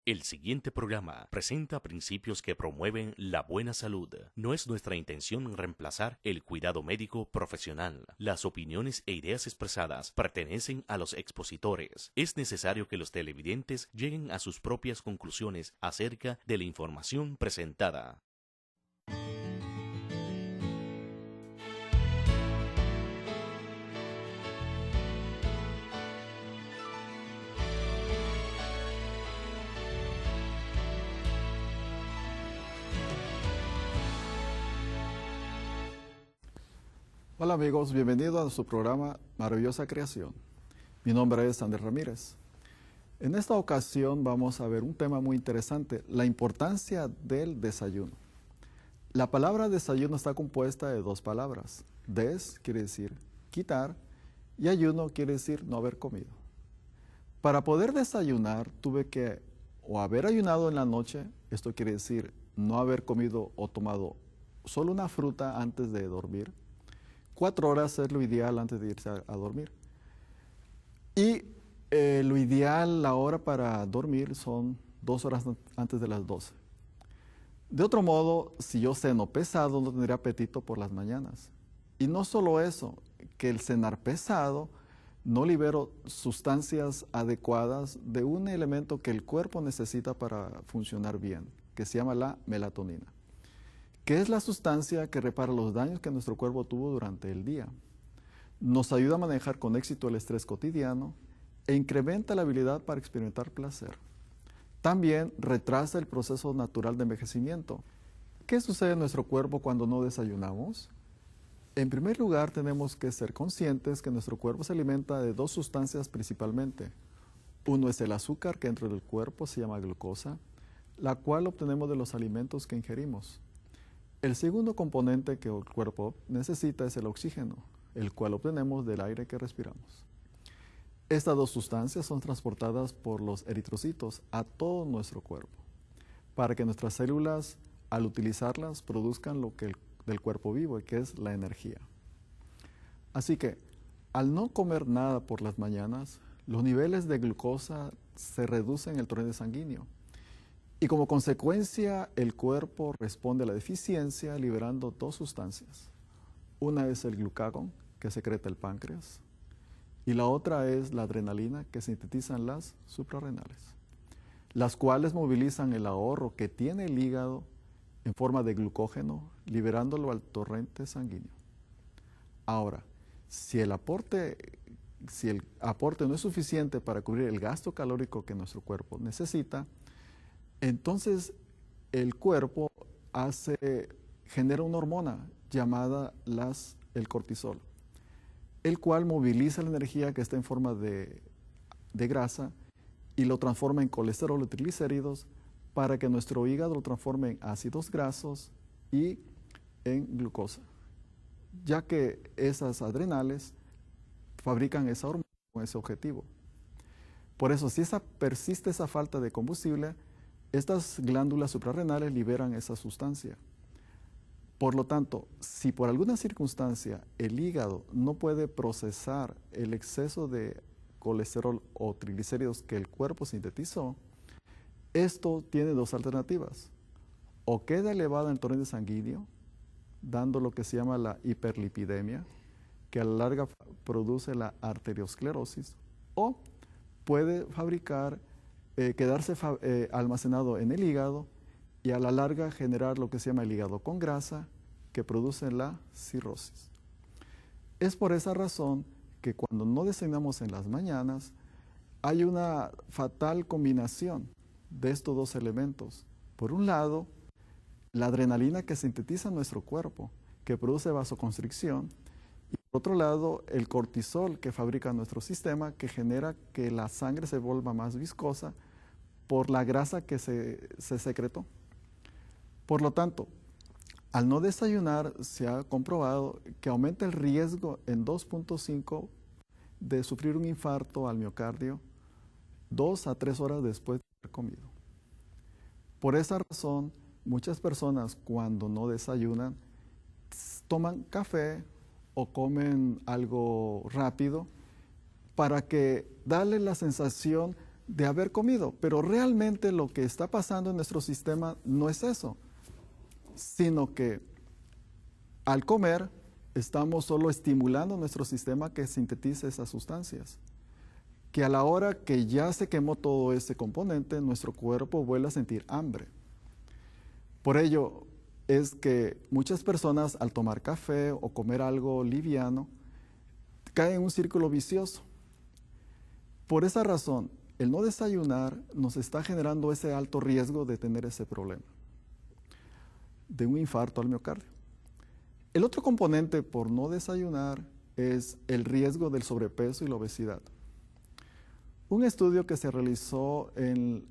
El siguiente programa presenta principios que promueven la buena salud. No es nuestra intención reemplazar el cuidado médico profesional. Las opiniones e ideas expresadas pertenecen a los expositores. Es necesario que los televidentes lleguen a sus propias conclusiones acerca de la información presentada. Hola amigos, bienvenidos a su programa Maravillosa Creación. Mi nombre es Andrés Ramírez. En esta ocasión vamos a ver un tema muy interesante, la importancia del desayuno. La palabra desayuno está compuesta de dos palabras. Des quiere decir quitar y ayuno quiere decir no haber comido. Para poder desayunar tuve que o haber ayunado en la noche, esto quiere decir no haber comido o tomado solo una fruta antes de dormir. 4 horas es lo ideal antes de irse a dormir. Y lo ideal, la hora para dormir son 2 horas antes de las 12. De otro modo, si yo ceno pesado, no tendré apetito por las mañanas. Y no solo eso, que el cenar pesado no libero sustancias adecuadas de un elemento que el cuerpo necesita para funcionar bien, que se llama la melatonina, que es la sustancia que repara los daños que nuestro cuerpo tuvo durante el día. Nos ayuda a manejar con éxito el estrés cotidiano e incrementa la habilidad para experimentar placer. También retrasa el proceso natural de envejecimiento. ¿Qué sucede en nuestro cuerpo cuando no desayunamos? En primer lugar, tenemos que ser conscientes que nuestro cuerpo se alimenta de 2 sustancias principalmente. Uno es el azúcar, que dentro del cuerpo se llama glucosa, la cual obtenemos de los alimentos que ingerimos. El segundo componente que el cuerpo necesita es el oxígeno, el cual obtenemos del aire que respiramos. Estas 2 sustancias son transportadas por los eritrocitos a todo nuestro cuerpo, para que nuestras células, al utilizarlas, produzcan lo que del cuerpo vivo, que es la energía. Así que, al no comer nada por las mañanas, los niveles de glucosa se reducen en el torrente sanguíneo. Y como consecuencia, el cuerpo responde a la deficiencia liberando 2 sustancias. Una es el glucagón, que secreta el páncreas, y la otra es la adrenalina, que sintetizan las suprarrenales, las cuales movilizan el ahorro que tiene el hígado en forma de glucógeno, liberándolo al torrente sanguíneo. Ahora, si el aporte no es suficiente para cubrir el gasto calórico que nuestro cuerpo necesita, entonces el cuerpo genera una hormona llamada el cortisol, el cual moviliza la energía que está en forma de grasa y lo transforma en colesterol o triglicéridos para que nuestro hígado lo transforme en ácidos grasos y en glucosa, ya que esas adrenales fabrican esa hormona con ese objetivo. Por eso, si persiste esa falta de combustible, estas glándulas suprarrenales liberan esa sustancia. Por lo tanto, si por alguna circunstancia el hígado no puede procesar el exceso de colesterol o triglicéridos que el cuerpo sintetizó, esto tiene 2 alternativas. O queda elevado en el torrente sanguíneo, dando lo que se llama la hiperlipidemia, que a la larga produce la arteriosclerosis, o puede quedarse almacenado en el hígado y a la larga generar lo que se llama el hígado con grasa, que produce la cirrosis. Es por esa razón que cuando no desayunamos en las mañanas, hay una fatal combinación de estos 2 elementos. Por un lado, la adrenalina que sintetiza nuestro cuerpo, que produce vasoconstricción, y por otro lado, el cortisol que fabrica nuestro sistema, que genera que la sangre se vuelva más viscosa por la grasa que se secretó. Por lo tanto, al no desayunar, se ha comprobado que aumenta el riesgo en 2.5 de sufrir un infarto al miocardio 2 a 3 horas después de haber comido. Por esa razón, muchas personas cuando no desayunan, toman café o comen algo rápido para darle la sensación de haber comido, pero realmente lo que está pasando en nuestro sistema no es eso, sino que al comer estamos solo estimulando nuestro sistema que sintetice esas sustancias, que a la hora que ya se quemó todo ese componente, nuestro cuerpo vuelve a sentir hambre. Por ello es que muchas personas al tomar café o comer algo liviano caen en un círculo vicioso. Por esa razón, el no desayunar nos está generando ese alto riesgo de tener ese problema, de un infarto al miocardio. El otro componente por no desayunar es el riesgo del sobrepeso y la obesidad. Un estudio que se realizó en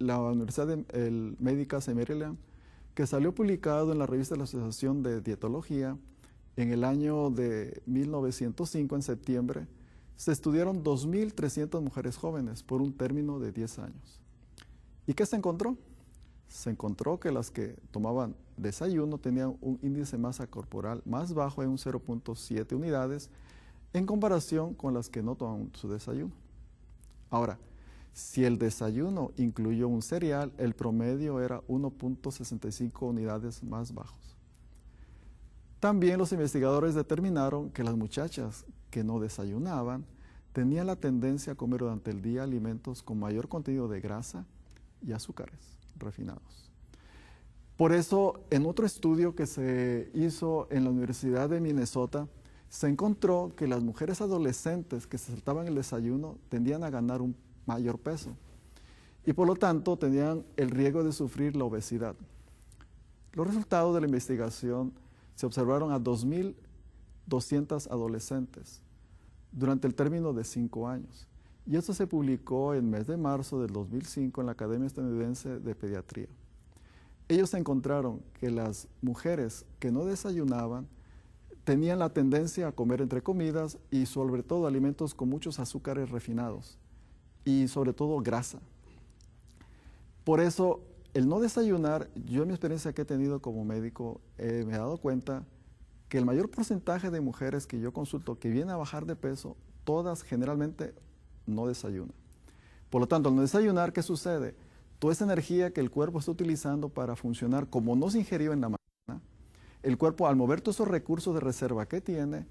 la Universidad Médica de Maryland, que salió publicado en la revista de la Asociación de Dietología en el año de 1905, en septiembre, se estudiaron 2.300 mujeres jóvenes por un término de 10 años. ¿Y qué se encontró? Se encontró que las que tomaban desayuno tenían un índice de masa corporal más bajo en un 0.7 unidades en comparación con las que no tomaban su desayuno. Ahora, si el desayuno incluyó un cereal, el promedio era 1.65 unidades más bajos. También los investigadores determinaron que las muchachas que no desayunaban tenían la tendencia a comer durante el día alimentos con mayor contenido de grasa y azúcares refinados. Por eso, en otro estudio que se hizo en la Universidad de Minnesota, se encontró que las mujeres adolescentes que se saltaban el desayuno tendían a ganar un mayor peso y por lo tanto tenían el riesgo de sufrir la obesidad. Los resultados de la investigación se observaron a 2.200 adolescentes durante el término de 5 años y esto se publicó en el mes de marzo del 2005 en la Academia Estadounidense de Pediatría. Ellos encontraron que las mujeres que no desayunaban tenían la tendencia a comer entre comidas y sobre todo alimentos con muchos azúcares refinados y sobre todo grasa. Por eso, el no desayunar, yo en mi experiencia que he tenido como médico, me he dado cuenta que el mayor porcentaje de mujeres que yo consulto que vienen a bajar de peso, todas generalmente no desayunan. Por lo tanto, al no desayunar, ¿qué sucede? Toda esa energía que el cuerpo está utilizando para funcionar, como no se ingirió en la mañana, el cuerpo al mover todos esos recursos de reserva que tiene,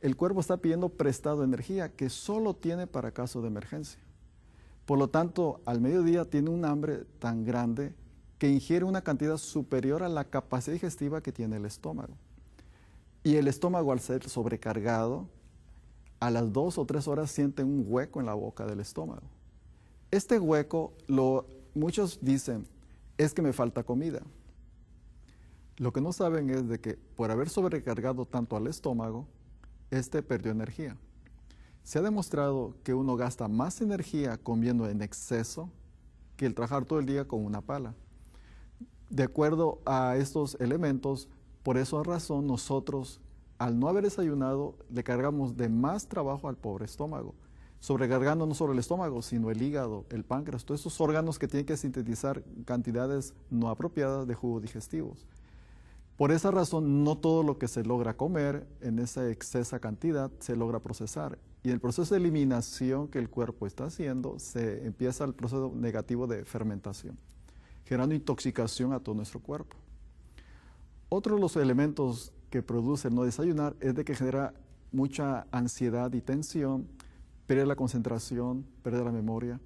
el cuerpo está pidiendo prestado energía que solo tiene para caso de emergencia. Por lo tanto, al mediodía tiene un hambre tan grande que ingiere una cantidad superior a la capacidad digestiva que tiene el estómago. Y el estómago, al ser sobrecargado, a las 2 o 3 horas siente un hueco en la boca del estómago. Este hueco, muchos dicen, es que me falta comida. Lo que no saben es de que por haber sobrecargado tanto al estómago, perdió energía. Se ha demostrado que uno gasta más energía comiendo en exceso que el trabajar todo el día con una pala. De acuerdo a estos elementos, por esa razón nosotros, al no haber desayunado, le cargamos de más trabajo al pobre estómago, sobrecargando no solo el estómago, sino el hígado, el páncreas, todos esos órganos que tienen que sintetizar cantidades no apropiadas de jugos digestivos. Por esa razón, no todo lo que se logra comer en esa excesa cantidad se logra procesar. Y en el proceso de eliminación que el cuerpo está haciendo, se empieza el proceso negativo de fermentación, generando intoxicación a todo nuestro cuerpo. Otro de los elementos que produce el no desayunar es de que genera mucha ansiedad y tensión, pierde la concentración, pierde la memoria.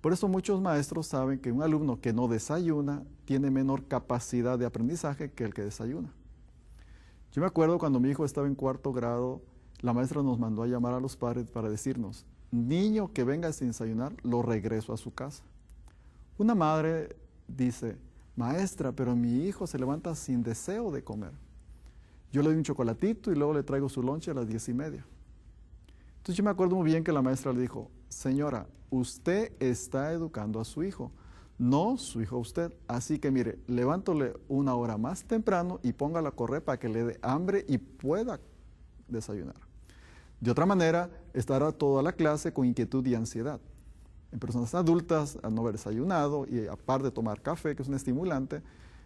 Por eso muchos maestros saben que un alumno que no desayuna tiene menor capacidad de aprendizaje que el que desayuna. Yo me acuerdo cuando mi hijo estaba en 4º grado, la maestra nos mandó a llamar a los padres para decirnos, niño que venga sin desayunar, lo regreso a su casa. Una madre dice, maestra, pero mi hijo se levanta sin deseo de comer. Yo le doy un chocolatito y luego le traigo su lonche a las 10:30. Entonces yo me acuerdo muy bien que la maestra le dijo, señora, usted está educando a su hijo, no su hijo a usted. Así que mire, levántole 1 hora más temprano y póngala a correr para que le dé hambre y pueda desayunar. De otra manera, estará toda la clase con inquietud y ansiedad. En personas adultas, al no haber desayunado y aparte de tomar café, que es un estimulante,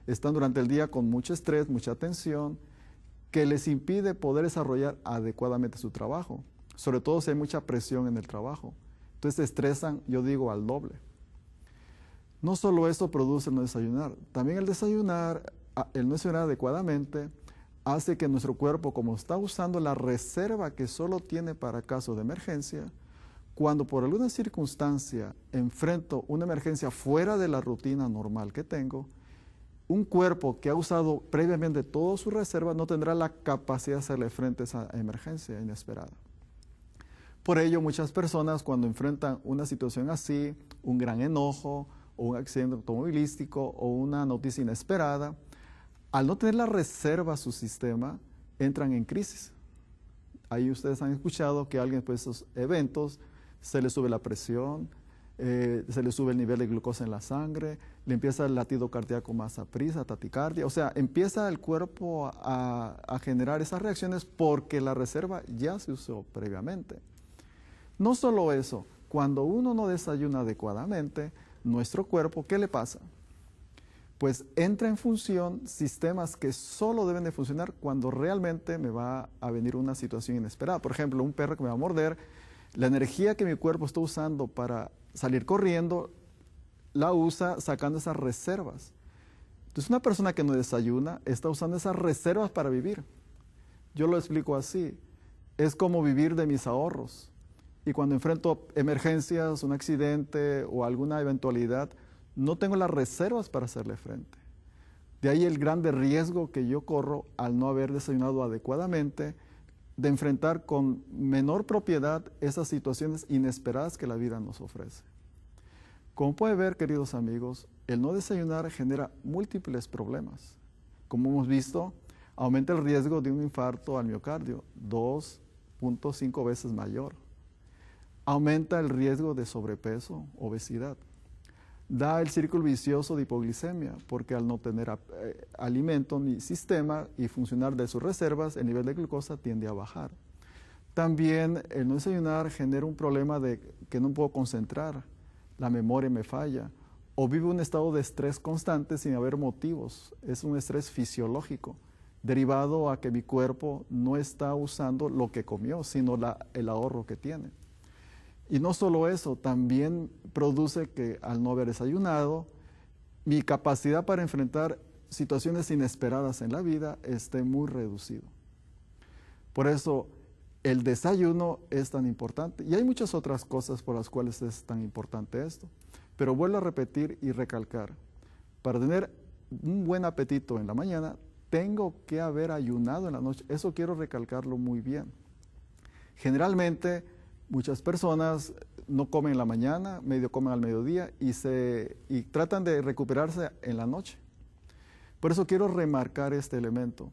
están durante el día con mucho estrés, mucha tensión, que les impide poder desarrollar adecuadamente su trabajo, sobre todo si hay mucha presión en el trabajo. Entonces se estresan, yo digo, al doble. No solo eso produce el no desayunar, también el no desayunar adecuadamente hace que nuestro cuerpo, como está usando la reserva que solo tiene para casos de emergencia, cuando por alguna circunstancia enfrento una emergencia fuera de la rutina normal que tengo, un cuerpo que ha usado previamente toda su reserva no tendrá la capacidad de hacerle frente a esa emergencia inesperada. Por ello, muchas personas cuando enfrentan una situación así, un gran enojo, o un accidente automovilístico, o una noticia inesperada, al no tener la reserva su sistema, entran en crisis. Ahí ustedes han escuchado que a alguien después de esos eventos se le sube la presión, se le sube el nivel de glucosa en la sangre, le empieza el latido cardíaco más aprisa, taticardia, o sea, empieza el cuerpo a generar esas reacciones porque la reserva ya se usó previamente. No solo eso, cuando uno no desayuna adecuadamente, nuestro cuerpo, ¿qué le pasa? Pues entra en función sistemas que solo deben de funcionar cuando realmente me va a venir una situación inesperada. Por ejemplo, un perro que me va a morder, la energía que mi cuerpo está usando para salir corriendo, la usa sacando esas reservas. Entonces, una persona que no desayuna está usando esas reservas para vivir. Yo lo explico así, es como vivir de mis ahorros. Y cuando enfrento emergencias, un accidente o alguna eventualidad, no tengo las reservas para hacerle frente. De ahí el grande riesgo que yo corro al no haber desayunado adecuadamente, de enfrentar con menor propiedad esas situaciones inesperadas que la vida nos ofrece. Como puede ver, queridos amigos, el no desayunar genera múltiples problemas. Como hemos visto, aumenta el riesgo de un infarto al miocardio, 2.5 veces mayor. Aumenta el riesgo de sobrepeso, obesidad. Da el círculo vicioso de hipoglicemia, porque al no tener alimento ni sistema y funcionar de sus reservas, el nivel de glucosa tiende a bajar. También el no desayunar genera un problema de que no puedo concentrar, la memoria me falla, o vivo un estado de estrés constante sin haber motivos. Es un estrés fisiológico, derivado a que mi cuerpo no está usando lo que comió, sino el ahorro que tiene. Y no solo eso, también produce que al no haber desayunado, mi capacidad para enfrentar situaciones inesperadas en la vida esté muy reducido. Por eso el desayuno es tan importante. Y hay muchas otras cosas por las cuales es tan importante esto. Pero vuelvo a repetir y recalcar, para tener un buen apetito en la mañana, tengo que haber ayunado en la noche. Eso quiero recalcarlo muy bien. Generalmente, muchas personas no comen en la mañana, medio comen al mediodía y tratan de recuperarse en la noche. Por eso quiero remarcar este elemento.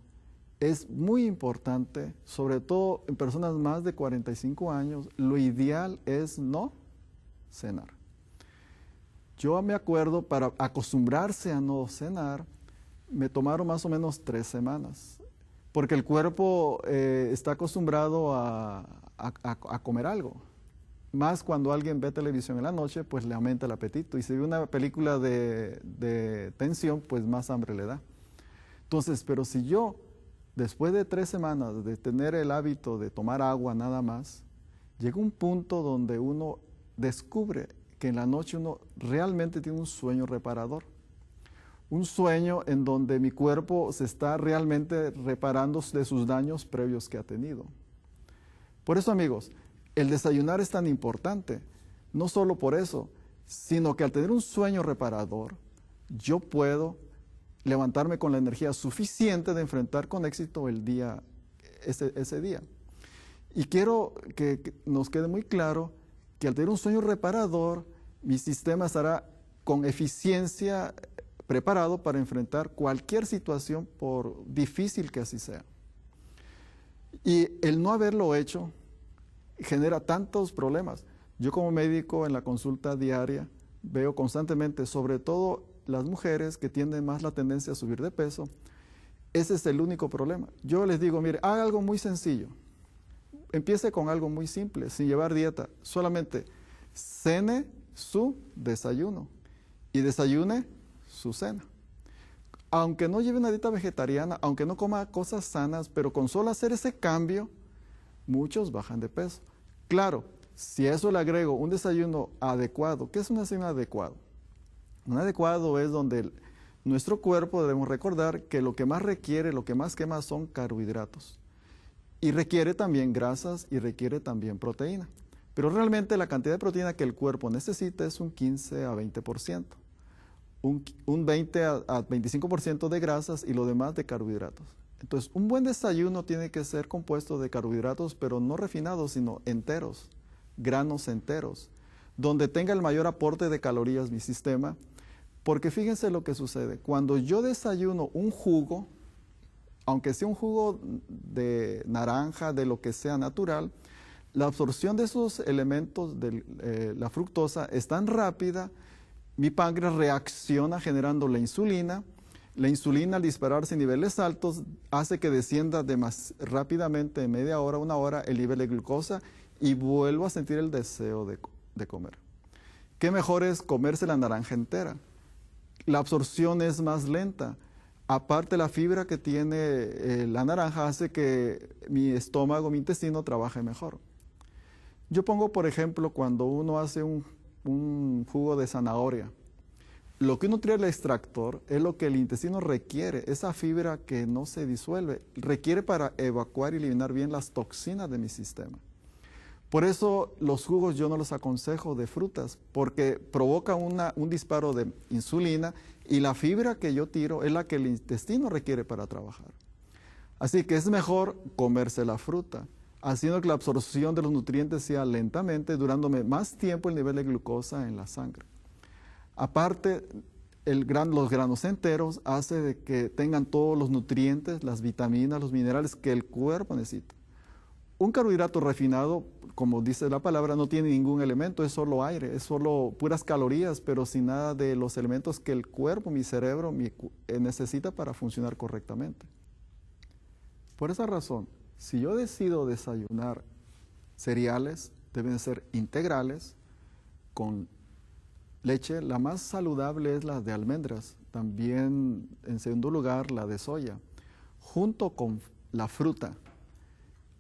Es muy importante, sobre todo en personas más de 45 años, lo ideal es no cenar. Yo me acuerdo, para acostumbrarse a no cenar, me tomaron más o menos 3 semanas, porque el cuerpo está acostumbrado a comer algo. Más cuando alguien ve televisión en la noche, pues le aumenta el apetito. Y si ve una película de tensión, pues más hambre le da. Entonces, pero si yo, después de 3 semanas de tener el hábito de tomar agua nada más, llega un punto donde uno descubre que en la noche uno realmente tiene un sueño reparador. Un sueño en donde mi cuerpo se está realmente reparando de sus daños previos que ha tenido. Por eso, amigos, el desayunar es tan importante, no solo por eso, sino que al tener un sueño reparador, yo puedo levantarme con la energía suficiente de enfrentar con éxito el día, ese día. Y quiero que nos quede muy claro que al tener un sueño reparador, mi sistema estará con eficiencia preparado para enfrentar cualquier situación, por difícil que así sea. Y el no haberlo hecho genera tantos problemas. Yo como médico en la consulta diaria veo constantemente, sobre todo las mujeres que tienen más la tendencia a subir de peso. Ese es el único problema. Yo les digo, mire, haga algo muy sencillo. Empiece con algo muy simple, sin llevar dieta. Solamente cene su desayuno y desayune su cena. Aunque no lleve una dieta vegetariana, aunque no coma cosas sanas, pero con solo hacer ese cambio, muchos bajan de peso. Claro, Si a eso le agrego un desayuno adecuado, ¿qué es un desayuno adecuado? Un adecuado es donde nuestro cuerpo, debemos recordar que lo que más requiere, lo que más quema son carbohidratos. Y requiere también grasas y requiere también proteína. Pero realmente la cantidad de proteína que el cuerpo necesita es un 15 a 20%. Un 20 a 25% de grasas y lo demás de carbohidratos. Entonces, un buen desayuno tiene que ser compuesto de carbohidratos, pero no refinados, sino enteros, granos enteros, donde tenga el mayor aporte de calorías mi sistema. Porque fíjense lo que sucede. Cuando yo desayuno un jugo, aunque sea un jugo de naranja, de lo que sea natural, la absorción de esos elementos de la fructosa es tan rápida, mi páncreas reacciona generando la insulina. La insulina, al dispararse en niveles altos, hace que descienda rápidamente, en media hora, una hora, el nivel de glucosa y vuelvo a sentir el deseo de comer. ¿Qué mejor es comerse la naranja entera? La absorción es más lenta. Aparte, la fibra que tiene la naranja hace que mi estómago, mi intestino trabaje mejor. Yo pongo, por ejemplo, cuando uno hace un jugo de zanahoria, lo que uno tira al extractor es lo que el intestino requiere, esa fibra que no se disuelve, requiere para evacuar y eliminar bien las toxinas de mi sistema. Por eso los jugos yo no los aconsejo de frutas, porque provoca un disparo de insulina y la fibra que yo tiro es la que el intestino requiere para trabajar. Así que es mejor comerse la fruta, haciendo que la absorción de los nutrientes sea lentamente, durándome más tiempo el nivel de glucosa en la sangre. Aparte, los granos enteros hace de que tengan todos los nutrientes, las vitaminas, los minerales que el cuerpo necesita. Un carbohidrato refinado, como dice la palabra, no tiene ningún elemento, es solo aire, es solo puras calorías, pero sin nada de los elementos que el cuerpo, mi cerebro, necesita para funcionar correctamente. Por esa razón, si yo decido desayunar cereales, deben ser integrales, con leche. La más saludable es la de almendras, también en segundo lugar la de soya, junto con la fruta.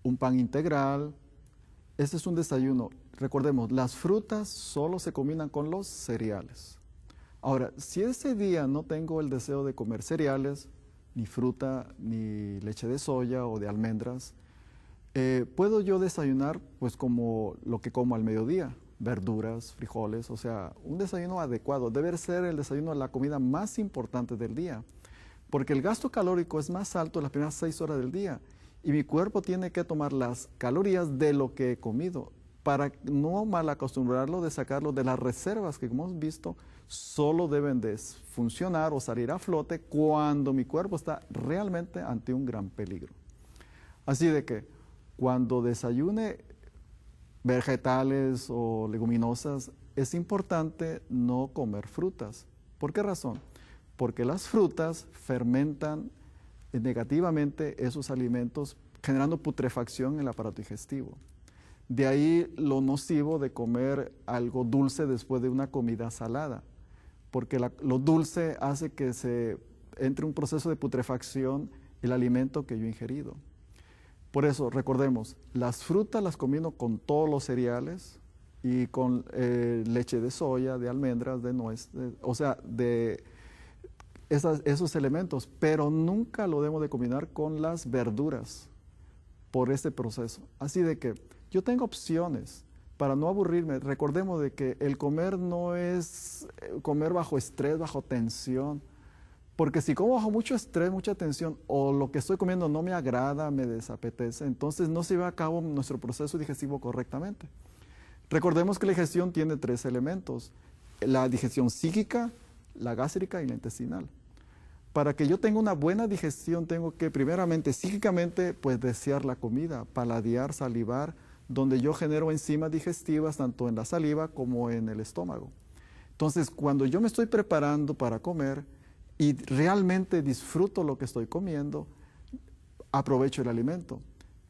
Un pan integral, este es un desayuno. Recordemos, las frutas solo se combinan con los cereales. Ahora, si ese día no tengo el deseo de comer cereales, ni fruta, ni leche de soya o de almendras, puedo yo desayunar pues como lo que como al mediodía, verduras, frijoles, o sea, un desayuno adecuado. Debe ser el desayuno la comida más importante del día, porque el gasto calórico es más alto en las primeras 6 horas del día. Y mi cuerpo tiene que tomar las calorías de lo que he comido para no mal acostumbrarlo de sacarlo de las reservas que, como hemos visto, solo deben de funcionar o salir a flote cuando mi cuerpo está realmente ante un gran peligro. Así de que cuando desayune vegetales o leguminosas, es importante no comer frutas. ¿Por qué razón? Porque las frutas fermentan negativamente esos alimentos, generando putrefacción en el aparato digestivo. De ahí lo nocivo de comer algo dulce después de una comida salada, porque lo dulce hace que se entre un proceso de putrefacción el alimento que yo he ingerido. Por eso, recordemos, las frutas las combino con todos los cereales y con leche de soya, de almendras, de nuez, o sea, de esos elementos, pero nunca lo debemos de combinar con las verduras por este proceso. Así de que yo tengo opciones para no aburrirme. Recordemos de que el comer no es comer bajo estrés, bajo tensión, porque si como bajo mucho estrés, mucha tensión, o lo que estoy comiendo no me agrada, me desapetece, entonces no se lleva a cabo nuestro proceso digestivo correctamente. Recordemos que la digestión tiene 3 elementos: la digestión psíquica, la gástrica y la intestinal. Para que yo tenga una buena digestión, tengo que primeramente, psíquicamente, pues desear la comida, paladear, salivar, donde yo genero enzimas digestivas tanto en la saliva como en el estómago. Entonces, cuando yo me estoy preparando para comer y realmente disfruto lo que estoy comiendo, aprovecho el alimento.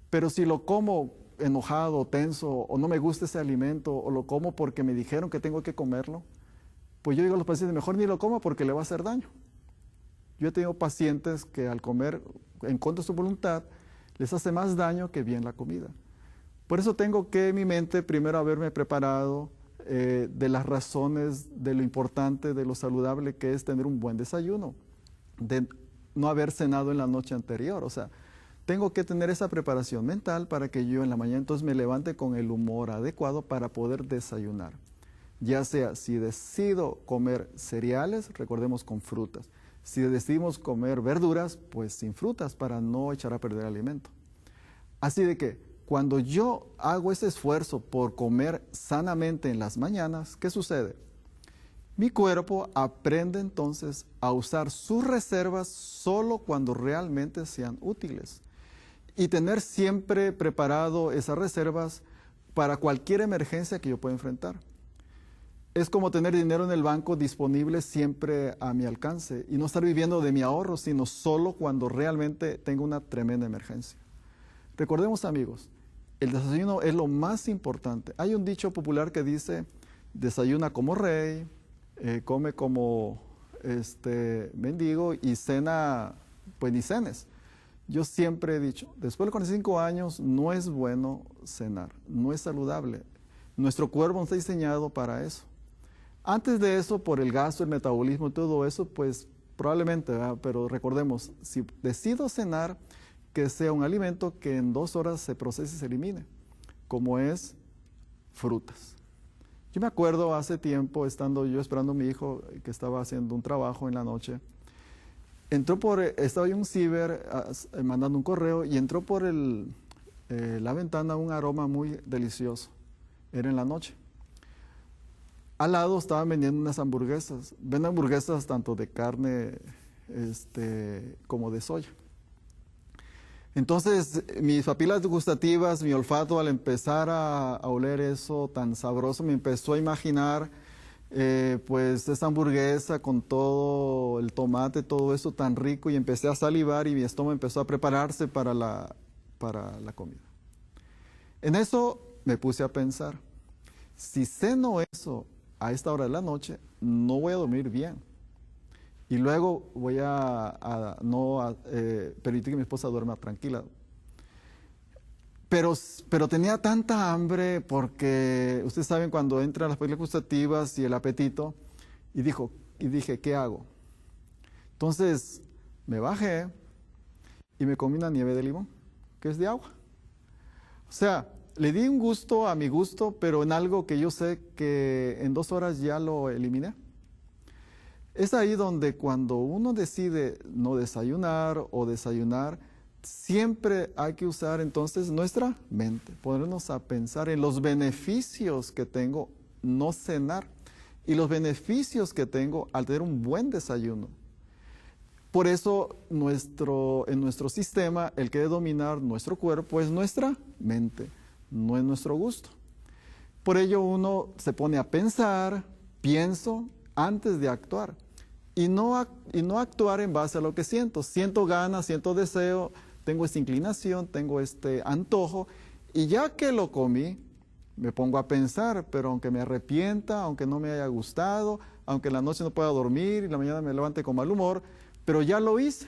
Pero si lo como enojado, tenso, o no me gusta ese alimento, o lo como porque me dijeron que tengo que comerlo, pues yo digo a los pacientes, mejor ni lo coma porque le va a hacer daño. Yo he tenido pacientes que al comer en contra de su voluntad les hace más daño que bien la comida. Por eso tengo que en mi mente primero haberme preparado de las razones de lo importante, de lo saludable que es tener un buen desayuno, de no haber cenado en la noche anterior. O sea, tengo que tener esa preparación mental para que yo en la mañana entonces me levante con el humor adecuado para poder desayunar. Ya sea si decido comer cereales, recordemos con frutas. Si decidimos comer verduras, pues sin frutas para no echar a perder el alimento. Así de que cuando yo hago ese esfuerzo por comer sanamente en las mañanas, ¿qué sucede? Mi cuerpo aprende entonces a usar sus reservas solo cuando realmente sean útiles. Y tener siempre preparado esas reservas para cualquier emergencia que yo pueda enfrentar. Es como tener dinero en el banco disponible siempre a mi alcance y no estar viviendo de mi ahorro, sino solo cuando realmente tengo una tremenda emergencia. Recordemos, amigos, el desayuno es lo más importante. Hay un dicho popular que dice, desayuna como rey, come como mendigo y cena, pues ni cenes. Yo siempre he dicho, después de los 45 años no es bueno cenar, no es saludable. Nuestro cuerpo no está diseñado para eso. Antes de eso, por el gasto, el metabolismo y todo eso, pues probablemente, ¿verdad? Pero recordemos, si decido cenar, que sea un alimento que en 2 horas se procese y se elimine, como es frutas. Yo me acuerdo hace tiempo, estando yo esperando a mi hijo, que estaba haciendo un trabajo en la noche, estaba yo en un ciber mandando un correo y entró por la ventana un aroma muy delicioso. Era en la noche. Al lado estaban vendiendo unas hamburguesas. Venden hamburguesas tanto de carne como de soya. Entonces, mis papilas gustativas, mi olfato, al empezar a oler eso tan sabroso, me empezó a imaginar pues esa hamburguesa con todo el tomate, todo eso tan rico, y empecé a salivar y mi estómago empezó a prepararse para la comida. En eso me puse a pensar, si ceno eso a esta hora de la noche, no voy a dormir bien. Y luego voy a no permitir que mi esposa duerma tranquila. Pero tenía tanta hambre porque ustedes saben cuando entran las papilas gustativas y el apetito, y dije, ¿qué hago? Entonces me bajé y me comí una nieve de limón, que es de agua. O sea, le di un gusto a mi gusto, pero en algo que yo sé que en 2 horas ya lo eliminé. Es ahí donde cuando uno decide no desayunar o desayunar, siempre hay que usar entonces nuestra mente, ponernos a pensar en los beneficios que tengo no cenar y los beneficios que tengo al tener un buen desayuno. Por eso en nuestro sistema el que debe dominar nuestro cuerpo es nuestra mente, no es nuestro gusto. Por ello uno se pone a pensar, pienso antes de actuar. Y no actuar en base a lo que siento. Siento ganas, siento deseo, tengo esta inclinación, tengo este antojo, y ya que lo comí, me pongo a pensar, pero aunque me arrepienta, aunque no me haya gustado, aunque en la noche no pueda dormir y la mañana me levante con mal humor, pero ya lo hice.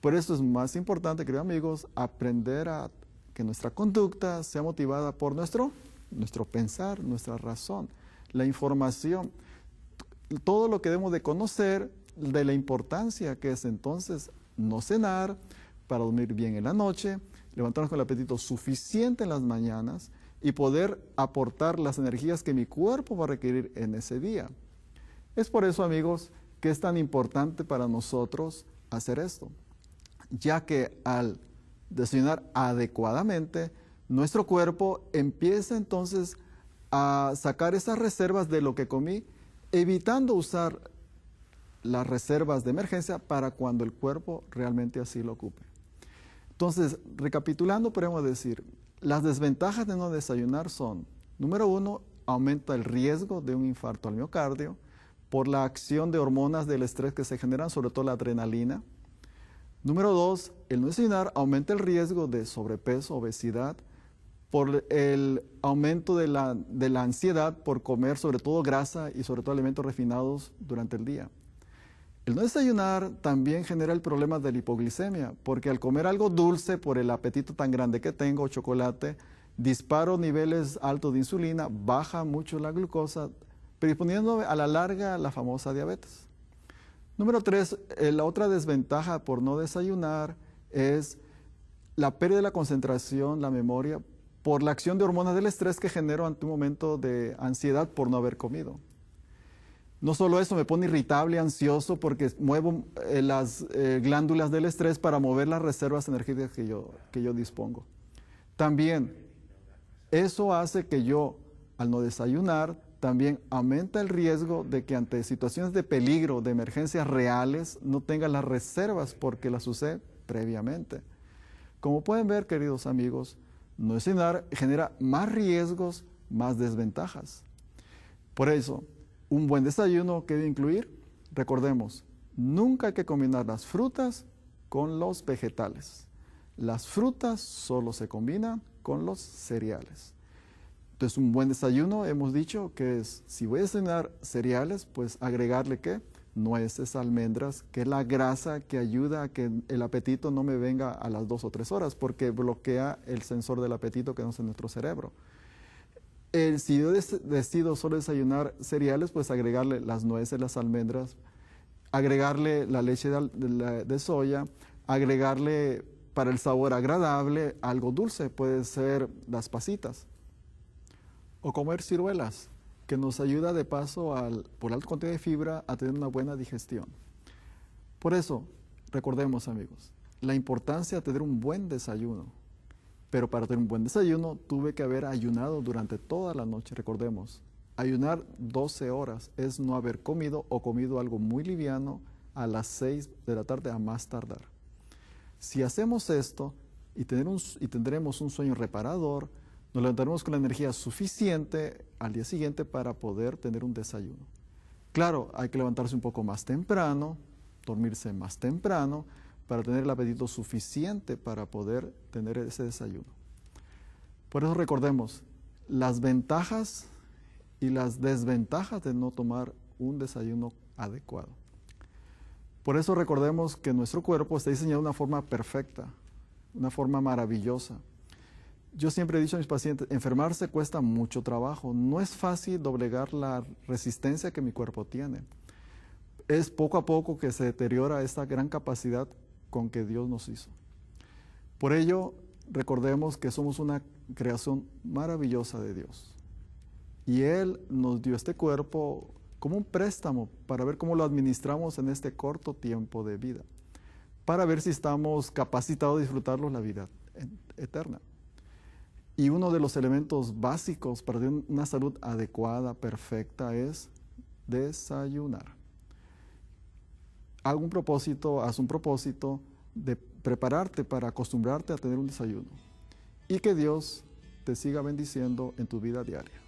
Por eso es más importante, queridos amigos, aprender a que nuestra conducta sea motivada por nuestro pensar, nuestra razón, la información. Todo lo que debemos de conocer de la importancia que es entonces no cenar para dormir bien en la noche, levantarnos con el apetito suficiente en las mañanas y poder aportar las energías que mi cuerpo va a requerir en ese día. Es por eso, amigos, que es tan importante para nosotros hacer esto, ya que al desayunar adecuadamente, nuestro cuerpo empieza entonces a sacar esas reservas de lo que comí, evitando usar las reservas de emergencia para cuando el cuerpo realmente así lo ocupe. Entonces, recapitulando, podemos decir, las desventajas de no desayunar son, número 1, aumenta el riesgo de un infarto al miocardio por la acción de hormonas del estrés que se generan, sobre todo la adrenalina. Número 2, el no desayunar aumenta el riesgo de sobrepeso, obesidad, por el aumento de la ansiedad por comer sobre todo grasa y sobre todo alimentos refinados durante el día. El no desayunar también genera el problema de la hipoglicemia, porque al comer algo dulce por el apetito tan grande que tengo, chocolate, disparo niveles altos de insulina, baja mucho la glucosa, predisponiendo a la larga la famosa diabetes. Número 3, la otra desventaja por no desayunar es la pérdida de la concentración, la memoria, por la acción de hormonas del estrés que genero ante un momento de ansiedad por no haber comido. No solo eso, me pone irritable, ansioso, porque muevo las glándulas del estrés para mover las reservas energéticas que yo dispongo. También, eso hace que yo, al no desayunar, también aumenta el riesgo de que ante situaciones de peligro, de emergencias reales, no tenga las reservas porque las usé previamente. Como pueden ver, queridos amigos, no desayunar genera más riesgos, más desventajas. Por eso, un buen desayuno que debe incluir, recordemos, nunca hay que combinar las frutas con los vegetales. Las frutas solo se combinan con los cereales. Entonces, un buen desayuno, hemos dicho que es, si voy a desayunar cereales, pues agregarle ¿qué? Nueces, almendras, que es la grasa que ayuda a que el apetito no me venga a las 2 o 3 horas, porque bloquea el sensor del apetito que tenemos en nuestro cerebro. Si yo decido solo desayunar cereales, pues agregarle las nueces, las almendras, agregarle la leche de soya, agregarle para el sabor agradable algo dulce, puede ser las pasitas. O comer ciruelas, que nos ayuda de paso, por alto contenido de fibra, a tener una buena digestión. Por eso, recordemos amigos, la importancia de tener un buen desayuno. Pero para tener un buen desayuno, tuve que haber ayunado durante toda la noche. Recordemos, ayunar 12 horas es no haber comido o comido algo muy liviano a las 6 de la tarde a más tardar. Si hacemos esto y tendremos un sueño reparador, nos levantaremos con la energía suficiente al día siguiente para poder tener un desayuno. Claro, hay que levantarse un poco más temprano, dormirse más temprano, para tener el apetito suficiente para poder tener ese desayuno. Por eso recordemos las ventajas y las desventajas de no tomar un desayuno adecuado. Por eso recordemos que nuestro cuerpo está diseñado de una forma perfecta, una forma maravillosa. Yo siempre he dicho a mis pacientes, enfermarse cuesta mucho trabajo. No es fácil doblegar la resistencia que mi cuerpo tiene. Es poco a poco que se deteriora esta gran capacidad con que Dios nos hizo. Por ello, recordemos que somos una creación maravillosa de Dios. Y Él nos dio este cuerpo como un préstamo para ver cómo lo administramos en este corto tiempo de vida, para ver si estamos capacitados de disfrutarlo la vida eterna. Y uno de los elementos básicos para tener una salud adecuada, perfecta, es desayunar. Haz un propósito de prepararte para acostumbrarte a tener un desayuno. Y que Dios te siga bendiciendo en tu vida diaria.